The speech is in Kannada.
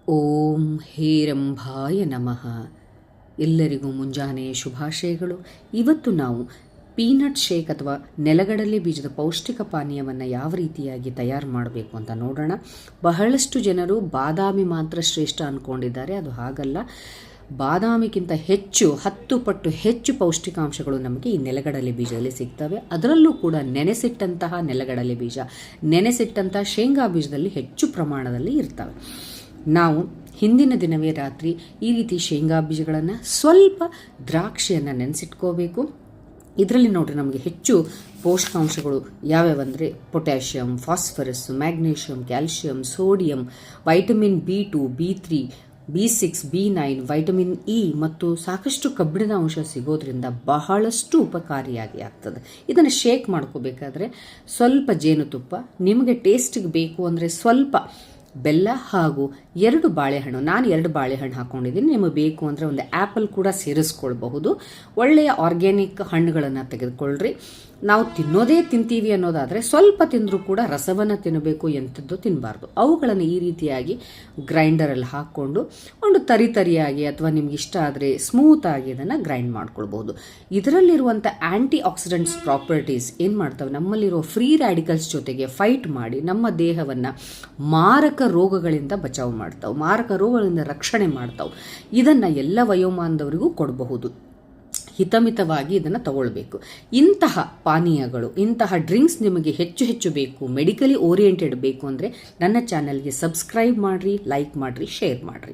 ಓಂ ಹೇರಂಭಾಯ ನಮಃ. ಎಲ್ಲರಿಗೂ ಮುಂಜಾನೆಯ ಶುಭಾಶಯಗಳು. ಇವತ್ತು ನಾವು ಪೀನಟ್ ಶೇಕ್ ಅಥವಾ ನೆಲಗಡಲೆ ಬೀಜದ ಪೌಷ್ಟಿಕ ಪಾನೀಯವನ್ನು ಯಾವ ರೀತಿಯಾಗಿ ತಯಾರು ಮಾಡಬೇಕು ಅಂತ ನೋಡೋಣ. ಬಹಳಷ್ಟು ಜನರು ಬಾದಾಮಿ ಮಾತ್ರ ಶ್ರೇಷ್ಠ ಅಂದ್ಕೊಂಡಿದ್ದಾರೆ. ಅದು ಹಾಗಲ್ಲ. ಬಾದಾಮಿಗಿಂತ ಹೆಚ್ಚು 10 ಪಟ್ಟು ಹೆಚ್ಚು ಪೌಷ್ಟಿಕಾಂಶಗಳು ನಮಗೆ ಈ ನೆಲಗಡಲೆ ಬೀಜದಲ್ಲಿ ಸಿಗ್ತವೆ. ಅದರಲ್ಲೂ ಕೂಡ ನೆನೆಸಿಟ್ಟಂತಹ ನೆಲಗಡಲೆ ಬೀಜ, ನೆನೆಸಿಟ್ಟಂತಹ ಶೇಂಗಾ ಬೀಜದಲ್ಲಿ ಹೆಚ್ಚು ಪ್ರಮಾಣದಲ್ಲಿ ಇರ್ತವೆ. ನಾವು ಹಿಂದಿನ ದಿನವೇ ರಾತ್ರಿ ಈ ರೀತಿ ಶೇಂಗಾ ಬೀಜಗಳನ್ನು ಸ್ವಲ್ಪ ದ್ರಾಕ್ಷಿಯನ್ನು ನೆನೆಸಿಟ್ಕೋಬೇಕು. ಇದರಲ್ಲಿ ನೋಡ್ರಿ ನಮಗೆ ಹೆಚ್ಚು ಪೋಷಕಾಂಶಗಳು ಯಾವ್ಯಾವಂದರೆ potassium, phosphorus, magnesium, calcium, sodium, vitamin B2, B3, B6, B9, vitamin E ಮತ್ತು ಸಾಕಷ್ಟು ಕಬ್ಬಿಣದ ಅಂಶ ಸಿಗೋದ್ರಿಂದ ಬಹಳಷ್ಟು ಉಪಕಾರಿಯಾಗಿ ಆಗ್ತದೆ. ಇದನ್ನು ಶೇಕ್ ಮಾಡ್ಕೋಬೇಕಾದ್ರೆ ಸ್ವಲ್ಪ ಜೇನುತುಪ್ಪ, ನಿಮಗೆ ಟೇಸ್ಟಿಗೆ ಬೇಕು ಅಂದರೆ ಸ್ವಲ್ಪ ಬೆಲ್ಲ ಹಾಗೂ 2 ಬಾಳೆಹಣ್ಣು, ನಾನು 2 ಬಾಳೆಹಣ್ಣು ಹಾಕ್ಕೊಂಡಿದ್ದೀನಿ. ನಿಮಗೆ ಬೇಕು ಅಂದರೆ ಒಂದು ಆ್ಯಪಲ್ ಕೂಡ ಸೇರಿಸ್ಕೊಳ್ಬಹುದು. ಒಳ್ಳೆಯ ಆರ್ಗ್ಯಾನಿಕ್ ಹಣ್ಣುಗಳನ್ನು ತೆಗೆದುಕೊಳ್ಳ್ರಿ. ನಾವು ತಿನ್ನೋದೇ ತಿಂತೀವಿ ಅನ್ನೋದಾದರೆ ಸ್ವಲ್ಪ ತಿಂದರೂ ಕೂಡ ರಸವನ್ನು ತಿನ್ನಬೇಕು, ಎಂಥದ್ದು ತಿನ್ನಬಾರ್ದು. ಅವುಗಳನ್ನು ಈ ರೀತಿಯಾಗಿ ಗ್ರೈಂಡರಲ್ಲಿ ಹಾಕ್ಕೊಂಡು ಒಂದು ತರಿಯಾಗಿ ಅಥವಾ ನಿಮ್ಗೆ ಇಷ್ಟ ಆದರೆ ಸ್ಮೂತಾಗಿ ಇದನ್ನು ಗ್ರೈಂಡ್ ಮಾಡ್ಕೊಳ್ಬಹುದು. ಇದರಲ್ಲಿರುವಂಥ ಆ್ಯಂಟಿ ಆಕ್ಸಿಡೆಂಟ್ಸ್ ಪ್ರಾಪರ್ಟೀಸ್ ಏನು ಮಾಡ್ತವೆ, ನಮ್ಮಲ್ಲಿರುವ ಫ್ರೀ ರ್ಯಾಡಿಕಲ್ಸ್ ಜೊತೆಗೆ ಫೈಟ್ ಮಾಡಿ ನಮ್ಮ ದೇಹವನ್ನು ಮಾರಕ ರೋಗಗಳಿಂದ ಬಚಾವ್ ಮಾಡ್ತಾವೆ, ಮಾರಕ ರೋಗಗಳಿಂದ ರಕ್ಷಣೆ ಮಾಡ್ತಾವೆ. ಇದನ್ನು ಎಲ್ಲ ವಯೋಮಾನದವರಿಗೂ ಕೊಡಬಹುದು. ಹಿತಮಿತವಾಗಿ ಇದನ್ನು ತಗೊಳ್ಬೇಕು. ಇಂತಹ ಪಾನೀಯಗಳು, ಇಂತಹ ಡ್ರಿಂಕ್ಸ್ ನಿಮಗೆ ಹೆಚ್ಚು ಬೇಕು, ಮೆಡಿಕಲಿ ಓರಿಯೆಂಟೆಡ್ ಬೇಕು ಅಂದರೆ ನನ್ನ ಚಾನಲ್ಗೆ ಸಬ್ಸ್ಕ್ರೈಬ್ ಮಾಡಿರಿ, ಲೈಕ್ ಮಾಡಿರಿ, ಶೇರ್ ಮಾಡಿರಿ.